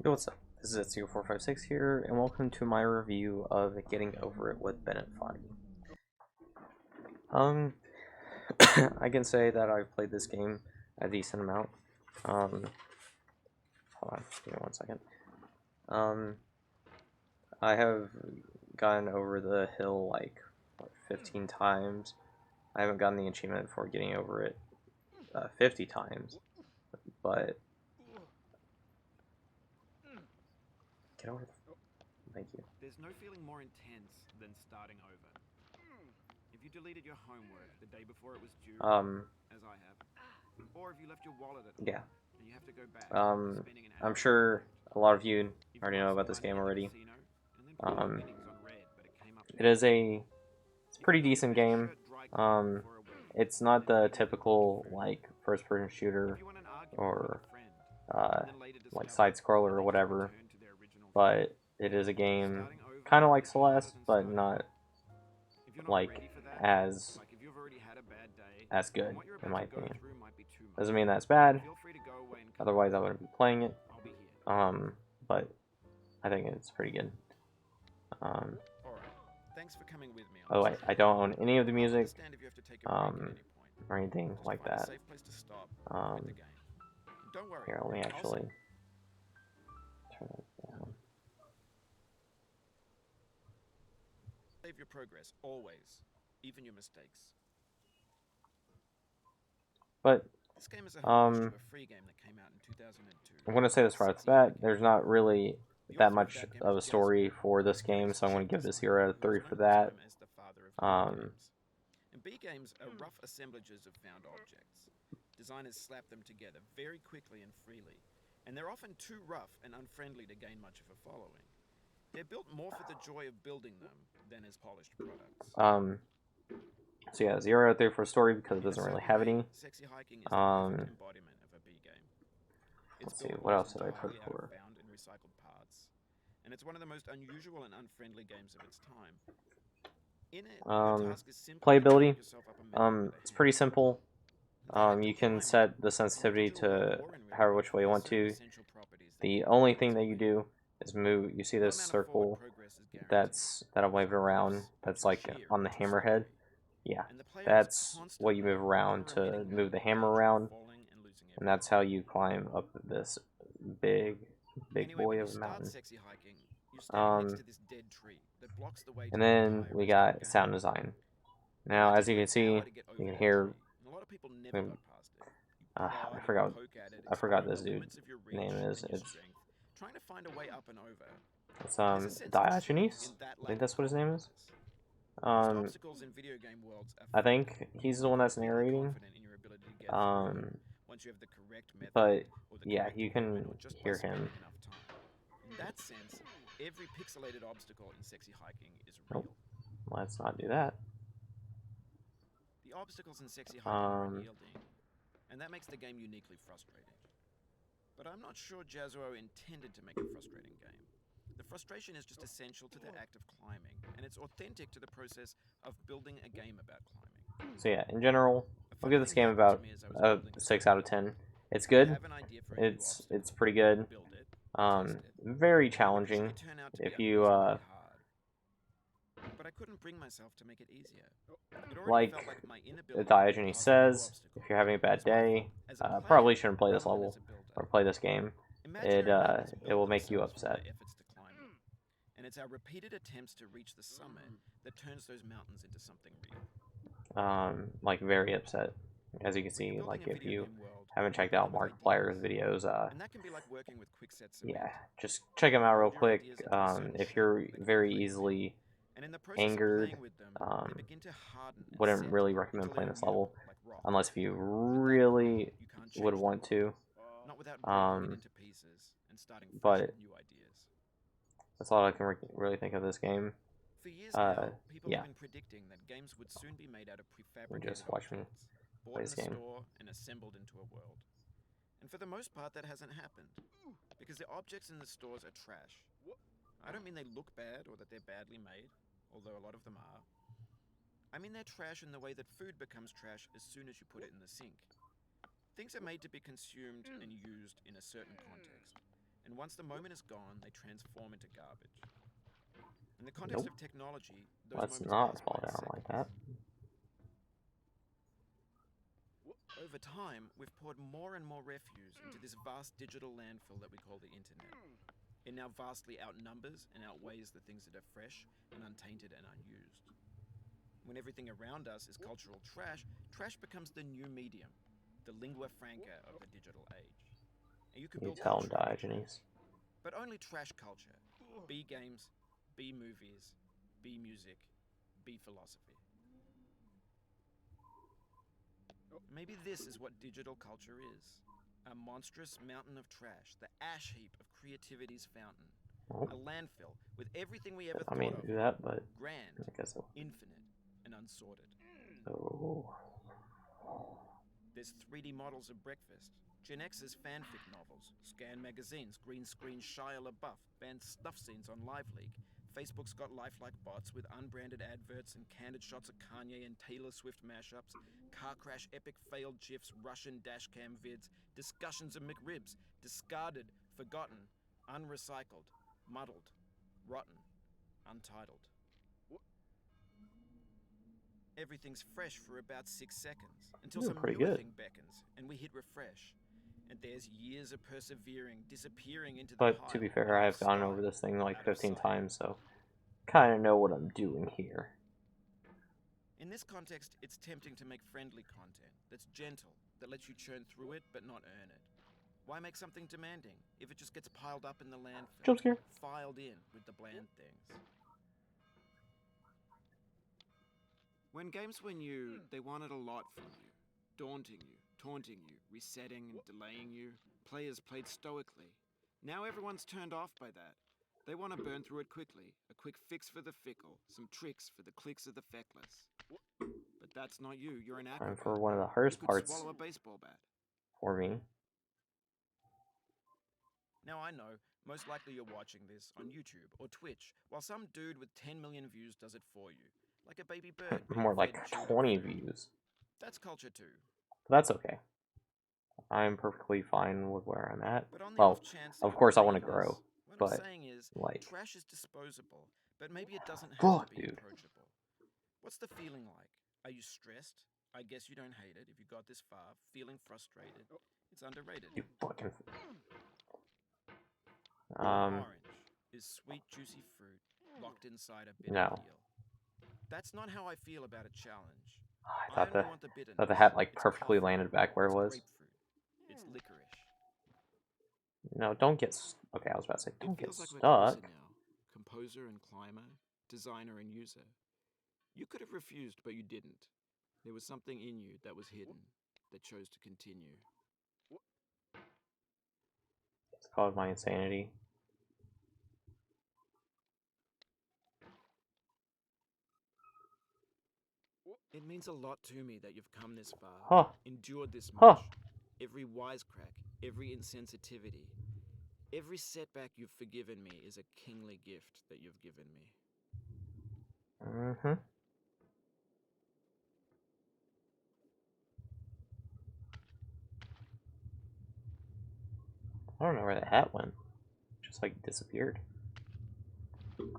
Yo, what's up? This is Ciao456 here, and welcome to my review of Getting Over It with Bennet Foddy. Um, I can say that I've played this game a decent amount. Hold on, give me 1 second. I have gotten over the hill like 15 times. I haven't gotten the achievement for getting over it 50 times, but get over it. Thank you. There's no feeling more intense than starting over. If you deleted your homework the day before it was due, as I have, or if you left your wallet at home, Yeah. and you have to go back, spending an hour I'm sure a lot of you If already you know lost about the this money game at the already. casino, and then put your winnings on red, but it came up It is empty. it's a pretty decent game. It's not the typical like first-person shooter or like side-scroller or whatever, but it is a game kind of like Celeste, but not like as good in my opinion. Doesn't mean that's bad. Otherwise, I wouldn't be playing it. But I think it's pretty good. Thanks for coming with me Oh wait, I don't own any of the music, or Just anything like find a that. safe place to stop with the game. Don't worry. Here, let me I'll actually turn it down. save your progress always, even your mistakes. But This game is a homage to a free game that came out in 2002. I'm gonna say this right off the bat. There's not really that much of a story for this game, so I'm gonna give this 0 out of 3 for that. And B games are rough assemblages of found objects. Designers slap them together very quickly and freely, and they're often too rough and unfriendly to gain much of a following. They're built more for the joy of building them than as polished products. So yeah, 0 out of 3 for story because it doesn't really have any. Sexy hiking is the perfect embodiment of a B game. Let's see, what else did I put for? Bound and recycled parts, and it's one of the most unusual and unfriendly games of its time. In it, your task is simply Playability, to yourself up a mountain with a it's pretty hammer. simple. You can set the sensitivity to however which way you want to. The only thing that you do is move. You see this circle that I'm waving around. That's like on the hammerhead. Yeah, that's what you move around to move the hammer around, and that's how you climb up this big boy of a mountain. And then we got sound design. Now, as you can see, you can hear. I forgot this dude's name is. It's Diogenes. I think that's what his name is. I think he's the one that's narrating. But yeah, you can hear him. In that sense, every pixelated obstacle in Sexy Hiking is real. Nope. Let's not do that. The obstacles in Sexy Hiking are unyielding, and that makes the game uniquely frustrating. But I'm not sure Jazuo intended to make a frustrating game. The frustration is just essential to the act of climbing, and it's authentic to the process of building a game about climbing. So yeah, in general, I'll give this game about a 6 out of 10. It's good. It's pretty good. Very challenging. If you but I couldn't bring myself to make it easier. like Diogenes says, if you're having a bad day, probably shouldn't play this level or play this game. It will make you upset. And it's our repeated attempts to reach the summit that turns those mountains into something real. Like very upset. As you can see, like if you haven't checked out Markiplier's videos, yeah, just check them out real quick. If you're very easily angered, wouldn't really recommend playing this level unless if you really would want to. But that's all I can really think of this game. For years now, people Yeah. have been predicting that games would soon be made out of We're prefabricated just watching objects, play bought in this a game. store and assembled into a world. And for the most part, that hasn't happened, because the objects in the stores are trash. I don't mean they look bad or that they're badly made, although a lot of them are. I mean they're trash in the way that food becomes trash as soon as you put it in the sink. Things are made to be consumed and used in a certain context, and once the moment is gone, they transform into garbage. In the context of technology, those Let's moments not pass fall by in down like seconds. that. Over time, we've poured more and more refuse into this vast digital landfill that we call the internet. It now vastly outnumbers and outweighs the things that are fresh and untainted and unused. When everything around us is cultural trash, trash becomes the new medium, the lingua franca of the digital age. And you can You build tell him, culture out of trash, Diogenes. but only trash culture. Be games, be movies, be music, be philosophy. Maybe this is what digital culture is. A monstrous mountain of trash, the ash heap of creativity's fountain. Oh. A landfill with everything we ever I thought mean, of. do that, but Grand, I guess so. infinite, and unsorted. Oh. There's 3D models of breakfast, Gen X's fanfic novels, scan magazines, green screen Shia LaBeouf, banned snuff scenes on Live Leak. Facebook's got lifelike bots with unbranded adverts and candid shots of Kanye and Taylor Swift mashups, car crash epic failed GIFs, Russian dashcam vids, discussions of McRibs, discarded, forgotten, unrecycled, muddled, rotten, untitled. Everything's fresh for about 6 seconds, until some newer thing beckons, and we hit refresh. And there's years of persevering, disappearing into the pile. But to be fair, I've gone over this thing like 15 times, so kind of know what I'm doing here. In this context, it's tempting to make friendly content that's gentle, that lets you churn through it but not earn it. Why make something demanding if it just gets piled up in the landfill, Jump scare. filed in with the bland things? When games were new, they wanted a lot from you. Daunting you, taunting you, resetting and delaying you. Players played stoically. Now everyone's turned off by that. They want to burn through it quickly. A quick fix for the fickle. Some tricks for the clicks of the feckless. But that's not you. You're an acrobat. And for one of the hardest parts swallow a baseball bat. for me. Now I know, most likely you're watching this on YouTube or Twitch, while some dude with 10 million views does it for you. Like a baby bird. More like 20 views. That's culture too. But that's okay. I'm perfectly fine with where I'm at. Well, of course I want to grow, what I'm but saying is, like, trash is disposable, but maybe it doesn't have to be approachable. What's the feeling like? Are you stressed? I guess you don't hate it if you got this far. Feeling frustrated? It's underrated. You fucking. Orange is sweet, juicy fruit locked inside a bitter peel. That's not how I feel about a challenge. I thought the hat like perfectly landed back where it was. It's licorice. No, don't get. Okay, I was about to say don't get like stuck. Now. Composer and climber, designer and user. You could have refused, but you didn't. There was something in you that was hidden, that chose to continue. It's called my insanity. It means a lot to me that you've come this far, endured this much. Every wisecrack, every insensitivity, every setback you've forgiven me is a kingly gift that you've given me. I don't know where the hat went. Just like disappeared. I'm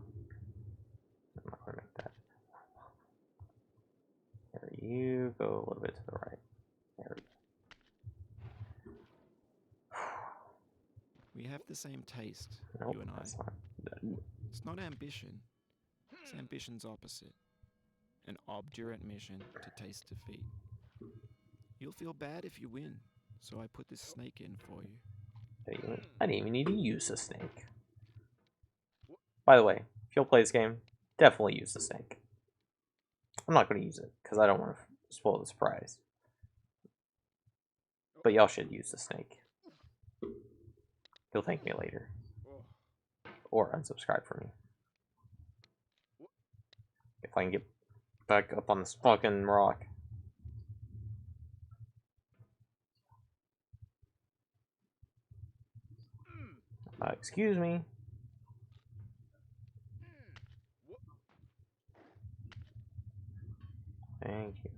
not gonna make that. There you go, a little bit to the right. There we go. We have the same taste, Nope, you and I. that's not. It's not ambition. It's ambition's opposite. An obdurate mission to taste defeat. You'll feel bad if you win, so I put this snake in for you. I didn't even need to use the snake. By the way, if you'll play this game, definitely use the snake. I'm not going to use it, because I don't want to spoil the surprise. But y'all should use the snake. You'll thank me later. Or unsubscribe from me. If I can get back up on this fucking rock. Excuse me. Thank you.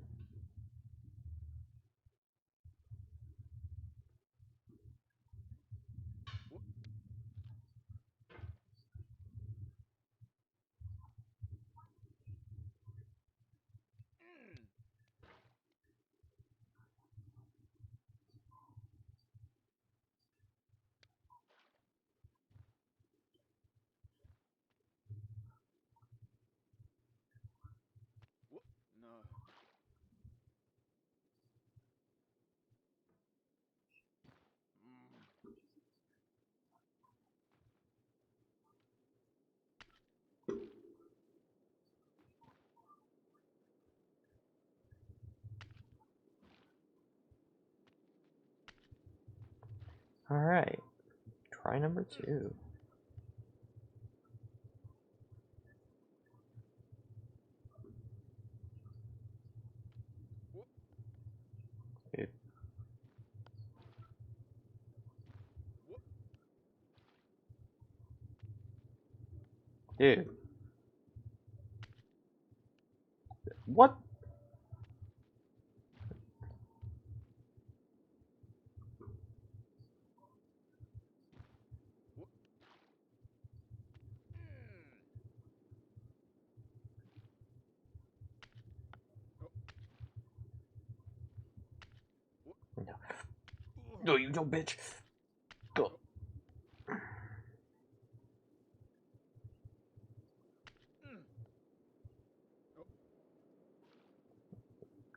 Alright. Try number 2. Dude. Dude. What? No. No, you dumb bitch. Go.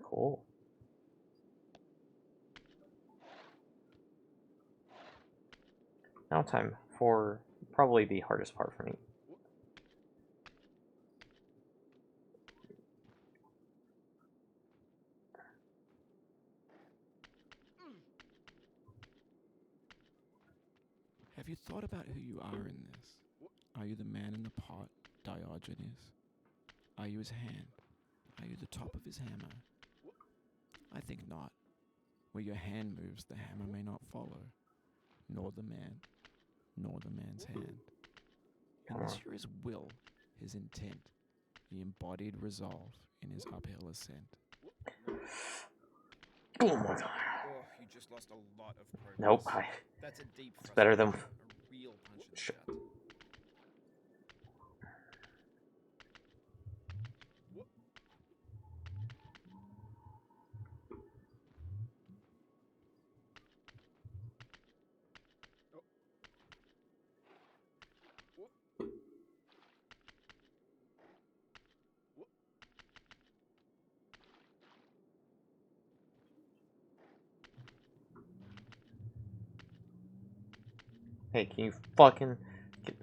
Cool. Now time for probably the hardest part for me. Have you thought about who you are in this? Are you the man in the pot, Diogenes? Are you his hand? Are you the top of his hammer? I think not. Where your hand moves, the hammer may not follow, nor the man, nor the man's hand. Unless you're his will, his intent, the embodied resolve in his uphill ascent. Oh my god. Oh, you just lost a lot of progress. Nope, That's a deep it's better than... a real punch in the gut. Hey, can you fucking... Get...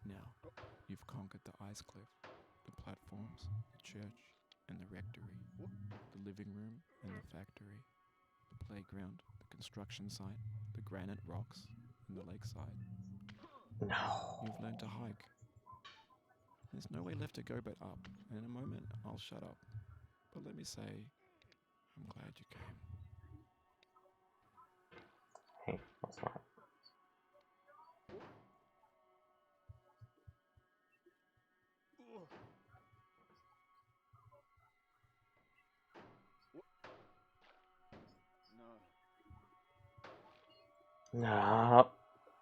Now, you've conquered the ice cliff, the platforms, the church, and the rectory, the living room and the factory, the playground, the construction site, the granite rocks, and the lakeside. No. You've learned to hike. There's no way left to go but up, and in a moment I'll shut up. But let me say, I'm glad you came. Hey, that's not... No.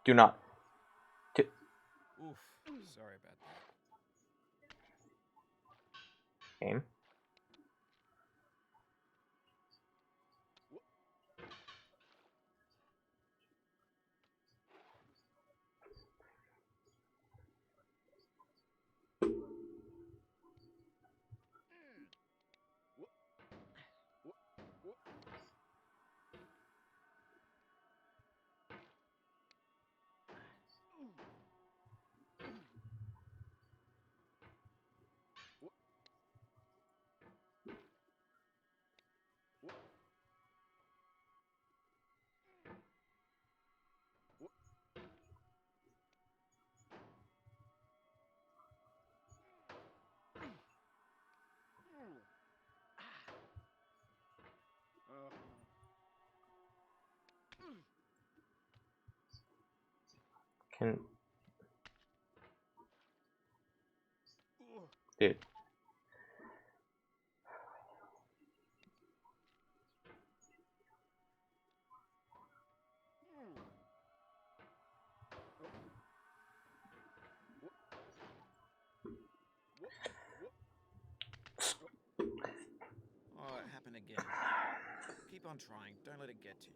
Do not. Oof, sorry about that. Game. Can... Dude. Oh, it happened again. Keep on trying. Don't let it get to you.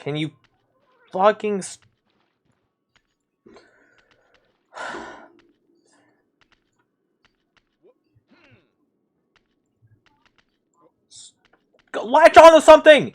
Can you fucking... Latch on to something!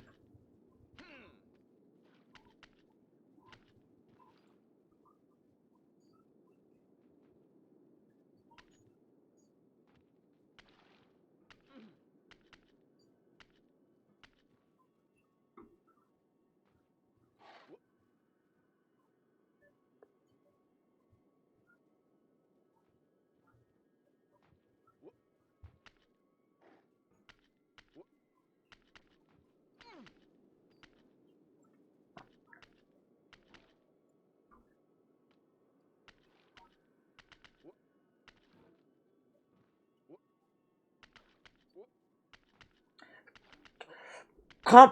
Come...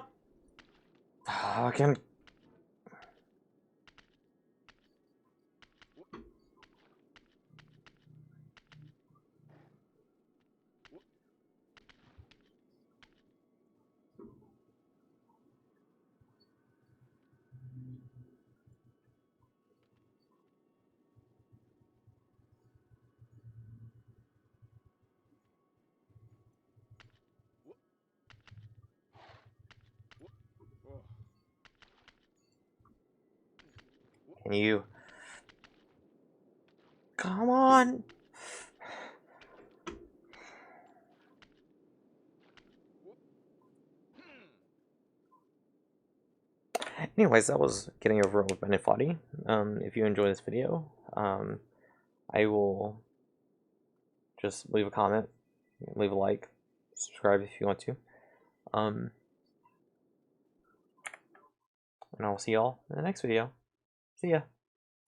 Fucking... Can you... Come on! Anyways, that was Getting Over It with Bennet Foddy. If you enjoy this video, I will just leave a comment, leave a like, subscribe if you want to. And I'll see y'all in the next video. See ya.